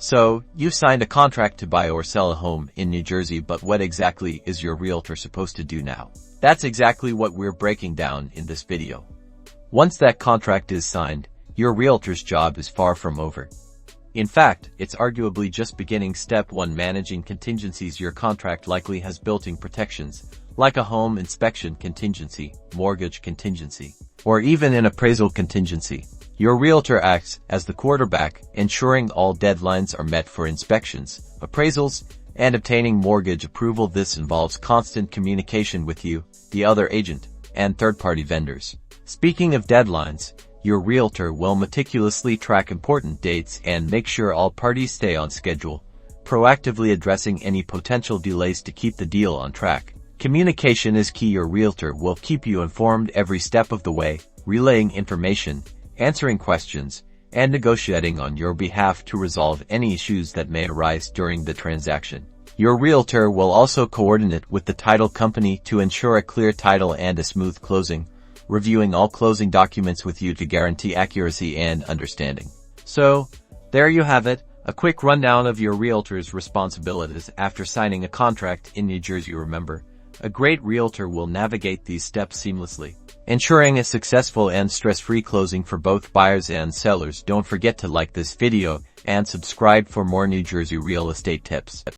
So, you've signed a contract to buy or sell a home in New Jersey, but what exactly is your realtor supposed to do now? That's exactly what we're breaking down in this video. Once that contract is signed, your realtor's job is far from over. In fact, it's arguably just beginning. Step 1. Managing contingencies. Your contract likely has built-in protections, like a home inspection contingency, mortgage contingency, or even an appraisal contingency. Your realtor acts as the quarterback, ensuring all deadlines are met for inspections, appraisals, and obtaining mortgage approval. This involves constant communication with you, the other agent, and third-party vendors. Speaking of deadlines, your realtor will meticulously track important dates and make sure all parties stay on schedule, proactively addressing any potential delays to keep the deal on track. Communication is key. Your realtor will keep you informed every step of the way, relaying information, answering questions, and negotiating on your behalf to resolve any issues that may arise during the transaction. Your realtor will also coordinate with the title company to ensure a clear title and a smooth closing, reviewing all closing documents with you to guarantee accuracy and understanding. So, there you have it, a quick rundown of your realtor's responsibilities after signing a contract in New Jersey. Remember, a great realtor will navigate these steps seamlessly, ensuring a successful and stress-free closing for both buyers and sellers. Don't forget to like this video and subscribe for more New Jersey real estate tips.